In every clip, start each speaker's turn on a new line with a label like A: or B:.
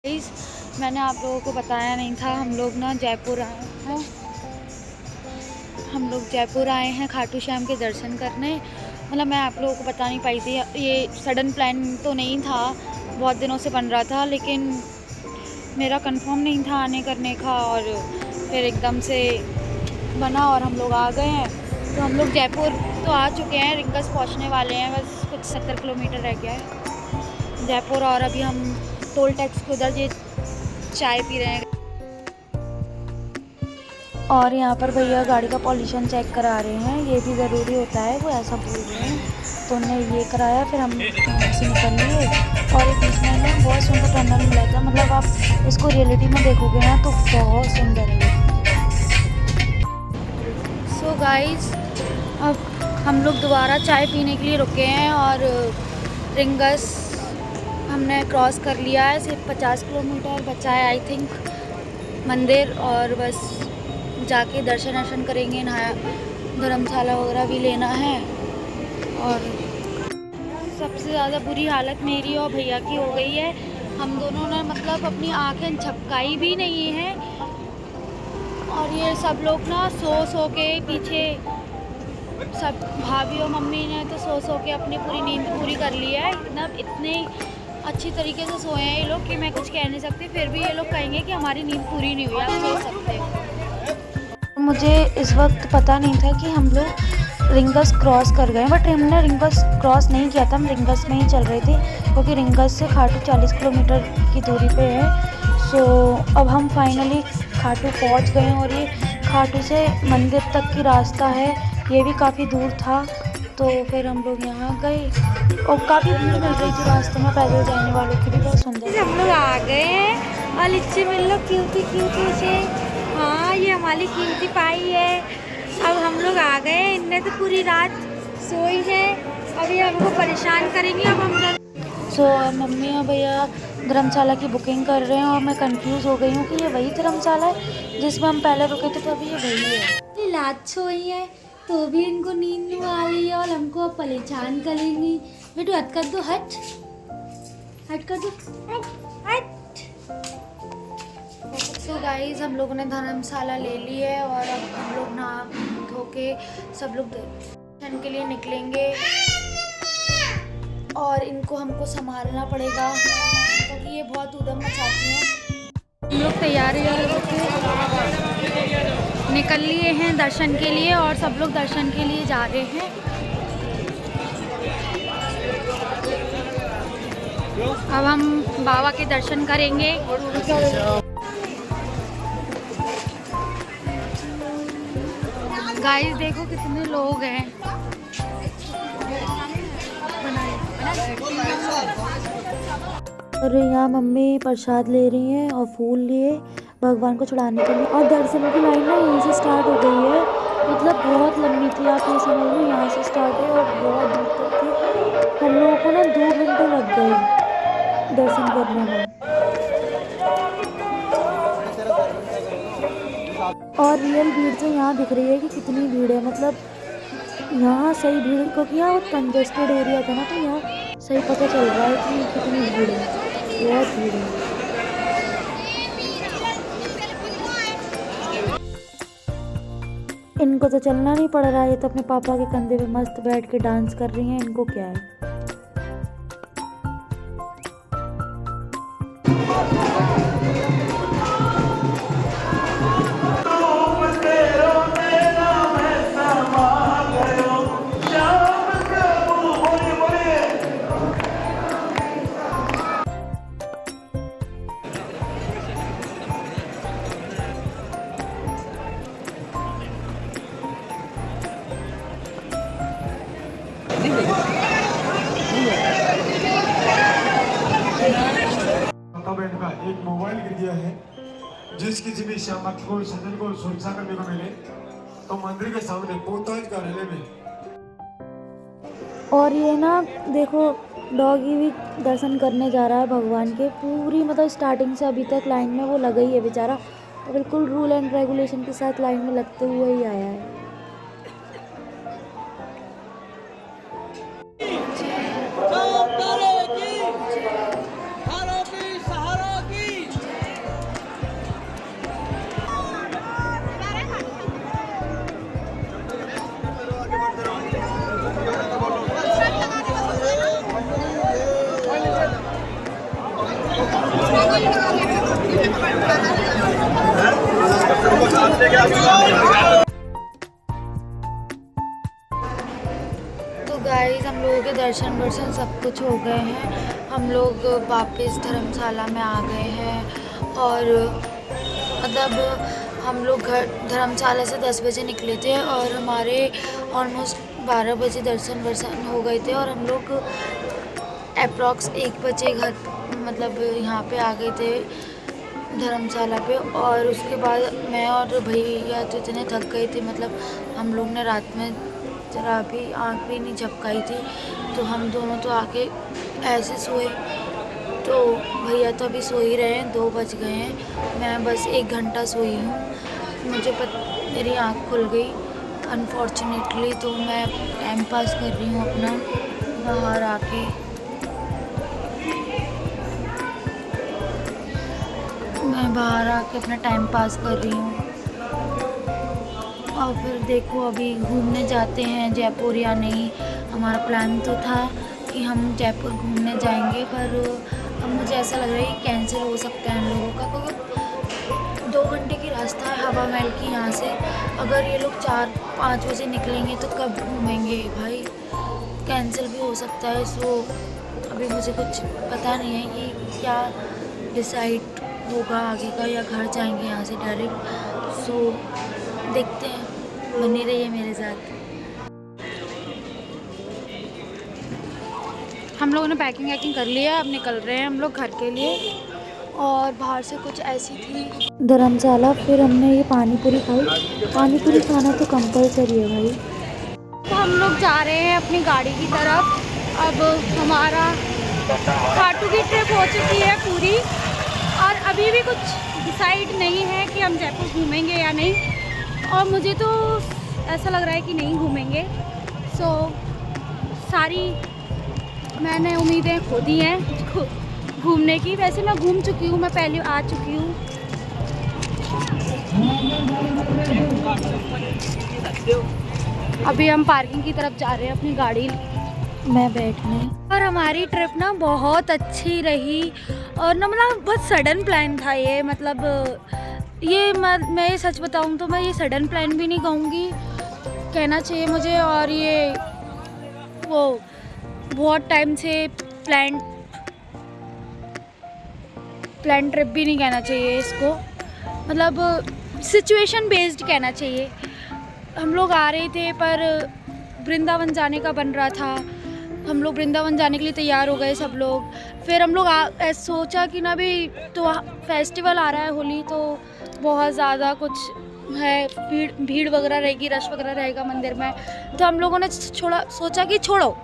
A: Guys, मैंने आप लोगों को बताया नहीं था, हम लोग ना जयपुर आए हैं। हम लोग जयपुर आए हैं खाटू श्याम के दर्शन करने। मतलब मैं आप लोगों को बता नहीं पाई थी, ये सडन प्लान तो नहीं था, बहुत दिनों से बन रहा था, लेकिन मेरा कंफर्म नहीं था आने करने का, और फिर एकदम से बना और हम लोग आ गए हैं। तो हम लोग जयपुर तो आ चुके हैं, रिंगस पहुंचने वाले हैं, बस कुछ 70 किलोमीटर रह गया है जयपुर। और अभी हम टोल टैक्स के उधर ये चाय पी रहे हैं और यहाँ पर भैया गाड़ी का पॉल्यूशन चेक करा रहे हैं, ये भी ज़रूरी होता है, वो ऐसा बोल रहे हैं। तो उन्होंने ये कराया, फिर हम यहाँ से निकल लिए। और एक बीच में ना बहुत सुंदर टनल मिला था, मतलब आप इसको रियलिटी में देखोगे ना तो बहुत सुंदर है। सो गाइस, अब हम लोग दोबारा चाय पीने के लिए रुके हैं और रिंगस हमने क्रॉस कर लिया है। सिर्फ 50 किलोमीटर बचा है आई थिंक मंदिर, और बस जाके दर्शन करेंगे, नहाया धर्मशाला वगैरह भी लेना है। और सबसे ज़्यादा बुरी हालत मेरी और भैया की हो गई है। हम दोनों ने मतलब अपनी आंखें झपकाई भी नहीं है, और ये सब लोग ना सो के पीछे, सब भाभी और मम्मी ने तो सो के अपनी पूरी नींद पूरी कर ली है। इतने अच्छी तरीके से सोए हैं ये लोग कि मैं कुछ कह नहीं सकती, फिर भी ये लोग कहेंगे कि हमारी नींद पूरी नहीं हुई, आप सो सकते हो। मुझे इस वक्त पता नहीं था कि हम लोग रिंगस क्रॉस कर गए, बट हमने रिंगस क्रॉस नहीं किया था, हम रिंगस में ही चल रहे थे, क्योंकि रिंगस से खाटू 40 किलोमीटर की दूरी पे है। सो अब हम फाइनली खाटू पहुंच गए हैं, और ये खाटू से मंदिर तक की रास्ता है, ये भी काफ़ी दूर था। तो फिर हम लोग यहाँ गए और काफ़ी भीड़ मिल रही थी रास्ते में, पैदल जाने वालों की भी बहुत सुंदर। हम लोग आ गए हैं और लिच्ची मिल लो क्यूटी से। हाँ, ये हमारी कीमती पाई है। अब हम लोग आ गए, इनने तो पूरी रात सोई है, अभी हमको परेशान करेंगे। अब हम मम्मी और भैया धर्मशाला की बुकिंग कर रहे हैं, और मैं कंफ्यूज हो गई हूँ कि ये वही धर्मशाला है जिसमें हम पहले रुके थे, तो अभी ये वही है। रात सोई है तो भी इनको नींद नहीं आ रही है, और हमको परेशान करेंगी। बेटू हट कर दो, हट कर दो, हट। तो गाइस, हम लोगों ने धर्मशाला ले ली है, और अब हम लोग नहा धो के सब लोग दर्शन के लिए निकलेंगे, और इनको हमको संभालना पड़ेगा क्योंकि ये बहुत उधम मचाती हैं। हम लोग तैयारी निकल लिए हैं दर्शन के लिए, और सब लोग दर्शन के लिए जा रहे हैं। अब हम बाबा के दर्शन करेंगे। गाइस देखो कितने लोग हैं। और यहाँ मम्मी प्रसाद ले रही हैं और फूल लिए भगवान को चढ़ाने के लिए, और दर्शन की लाइन ना यहीं से स्टार्ट हो गई है, मतलब बहुत लंबी थी, आप ये समझ लो यहाँ से स्टार्ट है और बहुत दूर तक थी। हम लोगों को ना 2 घंटे लग गए दर्शन करने में। और रियल भीड़ तो यहाँ दिख रही है कि कितनी भीड़ है, मतलब यहाँ सही भीड़, क्योंकि यहाँ बहुत कंजेस्टेड एरिया था ना, तो यहाँ सही पता चल रहा है कि कितनी भीड़ है, बहुत भीड़ है। इनको तो चलना नहीं पड़ रहा है, ये तो अपने पापा के कंधे पे मस्त बैठ के डांस कर रही हैं, इनको क्या है।
B: एक मोबाइल गिर गया है, जिस किसी भी श्यामा को सज्जन को सुरक्षा करने को मिले तो मंदिर के सामने पूछताछ कार्यालय में।
A: और ये ना देखो, डॉगी भी दर्शन करने जा रहा है भगवान के, पूरी मतलब स्टार्टिंग से अभी तक लाइन में वो लगा ही है बेचारा, बिल्कुल रूल एंड रेगुलेशन के साथ लाइन में लगते हुए ही आया है। तो गाइस हम लोगों के दर्शन वर्शन सब कुछ हो गए हैं। हम लोग वापस धर्मशाला में आ गए हैं और मतलब हम लोग घर धर्मशाला से 10 बजे निकले थे और हमारे ऑलमोस्ट 12 बजे दर्शन वर्शन हो गए थे और हम लोग अप्रॉक्स 1 बजे घर मतलब यहाँ पे आ गए थे धर्मशाला पे। और उसके बाद मैं और भैया तो इतने थक गए थे, मतलब हम लोग ने रात में जरा भी आँख भी नहीं झपकाई थी, तो हम दोनों तो आके ऐसे सोए। तो भैया तो अभी सो ही रहे हैं, 2 बज गए हैं, मैं बस 1 घंटा सोई हूँ। मेरी आँख खुल गई अनफॉर्चुनेटली, तो मैं टाइम पास कर रही हूँ अपना बाहर आके। मैं बाहर आके अपना टाइम पास कर रही हूँ और फिर देखो अभी घूमने जाते हैं जयपुर या नहीं। हमारा प्लान तो था कि हम जयपुर घूमने जाएंगे, पर अब मुझे ऐसा लग रहा है कि कैंसिल हो सकता है हम लोगों का, क्योंकि 2 घंटे की रास्ता है हवा महल की यहाँ से। अगर ये लोग 4-5 बजे निकलेंगे तो कब घूमेंगे भाई, कैंसिल भी हो सकता है। सो अभी मुझे कुछ पता नहीं है कि क्या डिसाइड होगा आगे का, या घर जाएंगे यहाँ से डायरेक्ट। सो देखते हैं, बने रहिए मेरे साथ। हम लोगों ने पैकिंग वैकिंग कर लिया, अब निकल रहे हैं हम लोग घर के लिए। और बाहर से कुछ ऐसी थी धर्मशाला, फिर हमने ये पानी पूरी खाई। पानी पूरी खाना तो कंपलसरी है भाई। तो हम लोग जा रहे हैं अपनी गाड़ी की तरफ। अब हमारा खाटू की ट्रिप हो चुकी है पूरी और अभी भी कुछ डिसाइड नहीं है कि हम जयपुर घूमेंगे या नहीं, और मुझे तो ऐसा लग रहा है कि नहीं घूमेंगे। सो सारी मैंने उम्मीदें खो दी हैं घूमने की। वैसे मैं घूम चुकी हूँ, मैं पहले आ चुकी हूँ। अभी हम पार्किंग की तरफ जा रहे हैं अपनी गाड़ी में बैठने। और हमारी ट्रिप ना बहुत अच्छी रही और ना मतलब बहुत सडन प्लान था ये, मतलब ये मैं ये सच बताऊँ तो मैं ये सडन प्लान भी नहीं कहूँगी, कहना चाहिए मुझे। और ये वो बहुत टाइम से प्लान ट्रिप भी नहीं कहना चाहिए इसको, मतलब सिचुएशन बेस्ड कहना चाहिए। हम लोग आ रहे थे पर वृंदावन जाने का बन रहा था, हम लोग वृंदावन जाने के लिए तैयार हो गए सब लोग। फिर हम लोग सोचा कि ना भी तो फेस्टिवल आ रहा है होली, तो बहुत ज़्यादा कुछ है, भीड़ वगैरह रहेगी, रश वगैरह रहेगा मंदिर में। तो हम लोगों ने सोचा कि छोड़ो,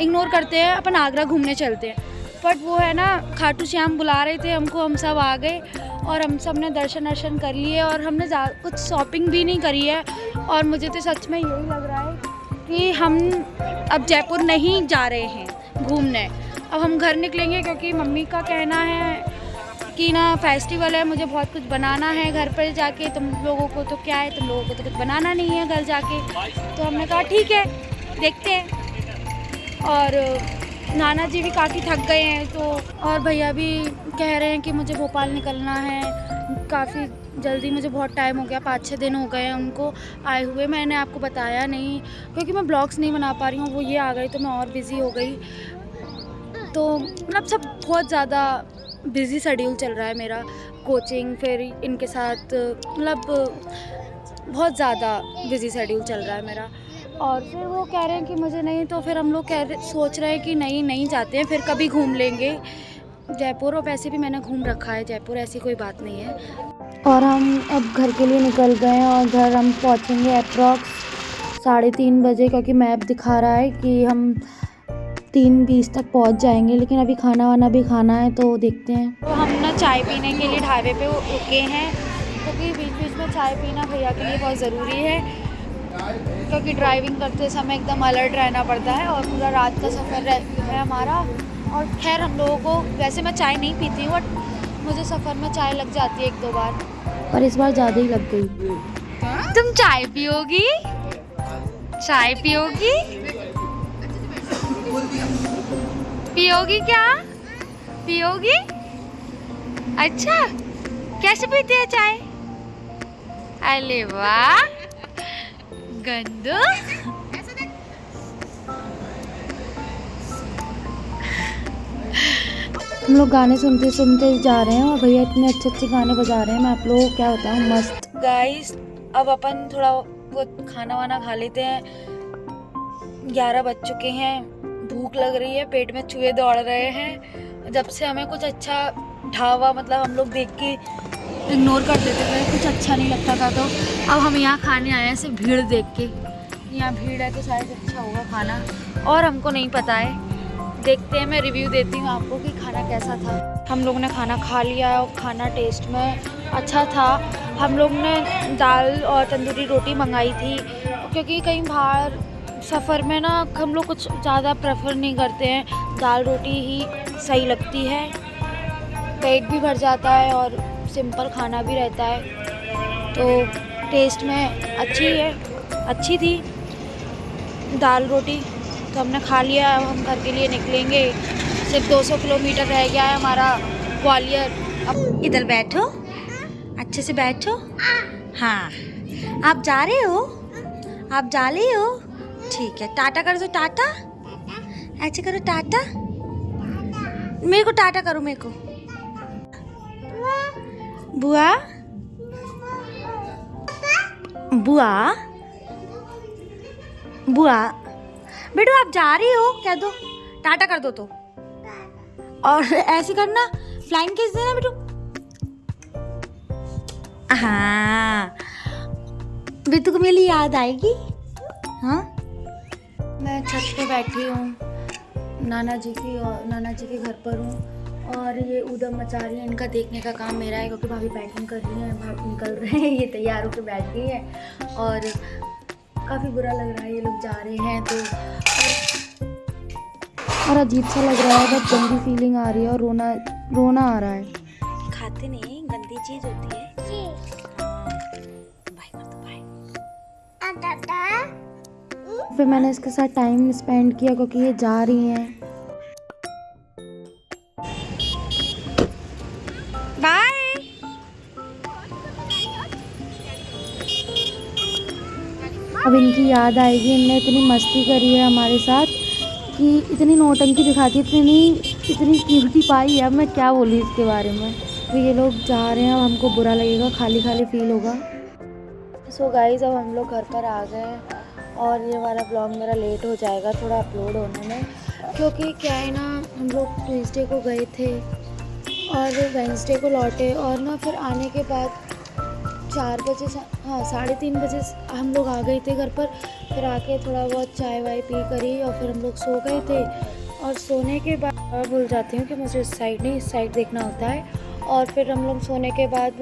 A: इग्नोर करते हैं, अपन आगरा घूमने चलते हैं। बट वो है ना, खाटू श्याम बुला रहे थे हमको, हम सब आ गए और हम सब ने दर्शन वर्शन कर लिए और हमने कुछ शॉपिंग भी नहीं करी है। और मुझे तो सच में यही लग रहा है कि हम अब जयपुर नहीं जा रहे हैं घूमने, अब हम घर निकलेंगे, क्योंकि मम्मी का कहना है कि ना फेस्टिवल है, मुझे बहुत कुछ बनाना है घर पर जाके। तुम लोगों को तो क्या है, तुम लोगों को तो कुछ बनाना नहीं है घर जाके। तो हमने कहा ठीक है, देखते हैं। और नाना जी भी काफ़ी थक गए हैं, तो और भैया भी कह रहे हैं कि मुझे भोपाल निकलना है काफ़ी जल्दी। मुझे बहुत टाइम हो गया, 5-6 दिन हो गए हैं उनको आए हुए। मैंने आपको बताया नहीं क्योंकि मैं ब्लॉग्स नहीं बना पा रही हूँ, वो ये आ गई तो मैं और बिज़ी हो गई। तो मतलब सब बहुत ज़्यादा बिज़ी शेड्यूल चल रहा है मेरा, कोचिंग फिर इनके साथ, मतलब बहुत ज़्यादा बिज़ी शेड्यूल चल रहा है मेरा। और फिर वो कह रहे हैं कि मुझे नहीं, तो फिर हम लोग सोच रहे हैं कि नहीं जाते हैं, फिर कभी घूम लेंगे जयपुर। और वैसे भी मैंने घूम रखा है जयपुर, ऐसी कोई बात नहीं है। और हम अब घर के लिए निकल गए हैं और घर हम पहुंचेंगे अप्रॉक्स 3:30 बजे, क्योंकि मैप दिखा रहा है कि हम 3:20 तक पहुंच जाएंगे। लेकिन अभी खाना वाना भी खाना है, तो देखते हैं। तो हम ना चाय पीने के लिए ढाबे पे रुके हैं, क्योंकि बीच में चाय पीना भैया के लिए बहुत ज़रूरी है, क्योंकि ड्राइविंग करते समय एकदम अलर्ट रहना पड़ता है और पूरा रात का सफ़र है हमारा। और खैर हम लोगों को, वैसे मैं चाय नहीं पीती हूँ बट मुझे सफ़र में चाय लग जाती है 1-2 बार, पर इस बार ज़्यादा ही लग गई। तुम चाय पियोगी? चाय पियोगी? पियोगी क्या? पियोगी? अच्छा, कैसे पीते हैं चाय? अरे वाह, गंदू। हम लोग गाने सुनते सुनते जा रहे हैं और भैया इतने अच्छे अच्छे गाने बजा रहे हैं, मैं आप लोगों को क्या बताऊँ, मस्त। गाइस अब अपन थोड़ा बहुत खाना वाना खा लेते हैं। 11 बज चुके हैं, भूख लग रही है, पेट में चूहे दौड़ रहे हैं। जब से हमें कुछ अच्छा ढाबा मतलब हम लोग देख के इग्नोर कर देते थे, कुछ अच्छा नहीं लगता था, तो अब हम यहाँ खाने आए हैं सिर्फ भीड़ देख के। यहाँ भीड़ है तो शायद अच्छा होगा खाना, और हमको नहीं पता है। देखते हैं, मैं रिव्यू देती हूँ आपको कि खाना कैसा था। हम लोग ने खाना खा लिया और खाना टेस्ट में अच्छा था। हम लोग ने दाल और तंदूरी रोटी मंगाई थी, क्योंकि कहीं बाहर सफ़र में ना हम लोग कुछ ज़्यादा प्रेफर नहीं करते हैं, दाल रोटी ही सही लगती है, पेट भी भर जाता है और सिंपल खाना भी रहता है। तो टेस्ट में अच्छी थी दाल रोटी, तो हमने खा लिया। अब हम घर के लिए निकलेंगे, सिर्फ 200 किलोमीटर रह गया है हमारा ग्वालियर। अब इधर बैठो, अच्छे से बैठो। हाँ, आप जा रहे हो, आप जा रहे हो, ठीक है। टाटा कर दो, टाटा ऐसे करो, टाटा। मेरे को टाटा करो, मेरे को। बुआ बुआ बुआ, बेटू आप जा रही हो, कह दो, टाटा कर दो तो। और ऐसे करना, फ्लाइंग किस देना बेटू। हाँ, बेटू को मेरी याद आएगी। हाँ, मैं छत पे बैठी हूँ, नाना जी के घर पर हूँ, और ये ऊधम मचा रही है। इनका देखने का काम मेरा है, क्योंकि भाभी पैकिंग कर रही हैं, भाभी निकल रहे हैं, ये तैयार होकर बैठ गई है। और काफ़ी बुरा लग रहा है, ये लोग जा रहे हैं तो, और अजीब सा लग रहा है, बहुत गंदी फीलिंग आ रही है और रोना आ रहा है। खाते नहीं, गंदी चीज़ होती है। बाय कर दो, बाय। फिर मैंने इसके साथ टाइम स्पेंड किया, क्योंकि ये जा रही हैं। बाय। अब इनकी याद आएगी, इनने इतनी मस्ती करी है हमारे साथ कि इतनी नौटंकी दिखाती है, इतनी क्यूटी पाई है। अब मैं क्या बोलूँ इसके बारे में। तो ये लोग जा रहे हैं, अब हमको बुरा लगेगा, खाली खाली फील होगा। सो गाइस, अब हम लोग घर पर आ गए हैं, और ये वाला ब्लॉग मेरा लेट हो जाएगा थोड़ा अपलोड होने में, क्योंकि क्या है ना, हम लोग ट्यूसडे को गए थे और वेडनेसडे को लौटे, और ना फिर आने के बाद 4 बजे, हाँ 3:30 बजे हम लोग आ गए थे घर पर। फिर आके थोड़ा बहुत चाय वाय पी करी, और फिर हम लोग सो गए थे। और सोने के बाद भूल जाती हूँ कि मुझे इस साइड नहीं, इस साइड देखना होता है। और फिर हम लोग सोने के बाद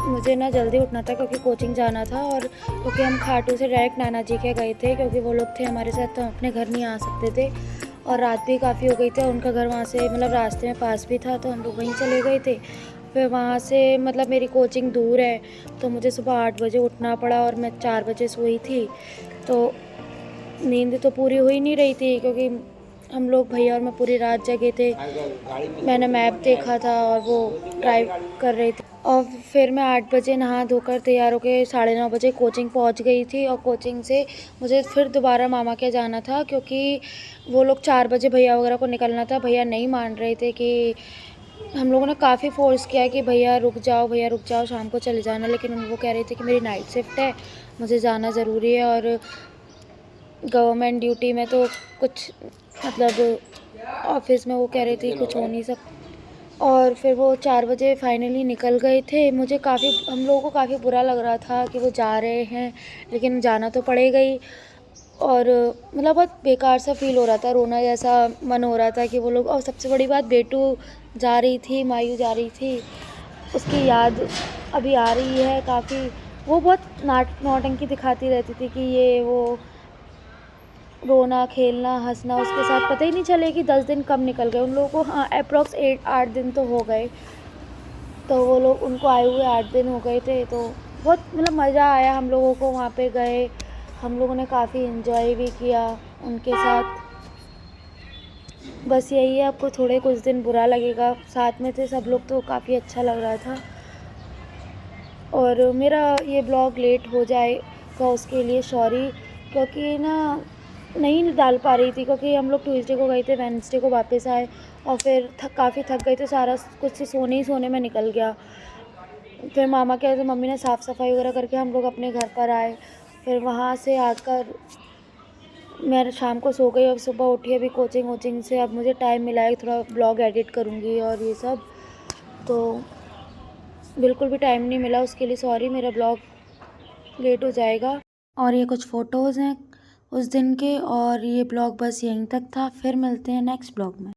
A: मुझे ना जल्दी उठना था, क्योंकि कोचिंग जाना था, और क्योंकि हम खाटू से डायरेक्ट नाना जी के गए थे, क्योंकि वो लोग थे हमारे साथ, तो हम अपने घर नहीं आ सकते थे। और रात भी काफ़ी हो गई थी, उनका घर वहाँ से मतलब रास्ते में पास भी था, तो हम लोग वहीं चले गए थे। फिर वहाँ से मतलब मेरी कोचिंग दूर है, तो मुझे सुबह 8 बजे उठना पड़ा, और मैं 4 बजे सोई थी, तो नींद तो पूरी हो ही नहीं रही थी, क्योंकि हम लोग भैया और मैं पूरी रात जगे थे। मैंने मैप देखा था और वो ड्राइव कर रही थी। और फिर मैं 8 बजे नहा धोकर तैयार होकर 9:30 बजे कोचिंग पहुंच गई थी, और कोचिंग से मुझे फिर दोबारा मामा के जाना था, क्योंकि वो लोग 4 बजे भैया वगैरह को निकलना था। भैया नहीं मान रहे थे, कि हम लोगों ने काफ़ी फोर्स किया कि भैया रुक जाओ, शाम को चले जाना, लेकिन वो कह रहे थे कि मेरी नाइट शिफ्ट है, मुझे जाना ज़रूरी है, और गवर्नमेंट ड्यूटी में तो कुछ मतलब ऑफिस में वो कह रहे थे कुछ हो नहीं सकता। और फिर वो 4 बजे फाइनली निकल गए थे। हम लोगों को काफ़ी बुरा लग रहा था कि वो जा रहे हैं, लेकिन जाना तो पड़ेगा ही। और मतलब बहुत बेकार सा फील हो रहा था, रोना जैसा मन हो रहा था कि वो लोग, और सबसे बड़ी बात बेटू जा रही थी, मायू जा रही थी, उसकी याद अभी आ रही है काफ़ी। वो बहुत नौटंकी दिखाती रहती थी कि ये वो, रोना खेलना हंसना, उसके साथ पता ही नहीं चले कि 10 दिन कब निकल गए उन लोगों को। हाँ, अप्रॉक्स 8 दिन तो हो गए, तो वो लोग, उनको आए हुए 8 दिन हो गए थे। तो बहुत मतलब मज़ा आया हम लोगों को, वहाँ पे गए, हम लोगों ने काफ़ी इन्जॉय भी किया उनके साथ। बस यही है, आपको थोड़े कुछ दिन बुरा लगेगा। साथ में थे सब लोग तो काफ़ी अच्छा लग रहा था। और मेरा ये ब्लॉग लेट हो जाएगा उसके लिए सॉरी, क्योंकि ना नहीं डाल पा रही थी, क्योंकि हम लोग ट्यूसडे को गए थे, वेडनेसडे को वापस आए और फिर काफ़ी थक गए थे, सारा कुछ सोने ही सोने में निकल गया। फिर मामा के मम्मी ने साफ़ सफाई वगैरह करके हम लोग अपने घर पर आए। फिर वहाँ से आकर मैं शाम को सो गई और सुबह उठी अभी कोचिंग वोचिंग से। अब मुझे टाइम मिला है, थोड़ा ब्लॉग एडिट करूँगी और ये सब, तो बिल्कुल भी टाइम नहीं मिला, उसके लिए सॉरी, मेरा ब्लॉग लेट हो जाएगा। और ये कुछ फ़ोटोज़ हैं उस दिन के, और ये ब्लॉग बस यहीं तक था। फिर मिलते हैं नेक्स्ट ब्लॉग में।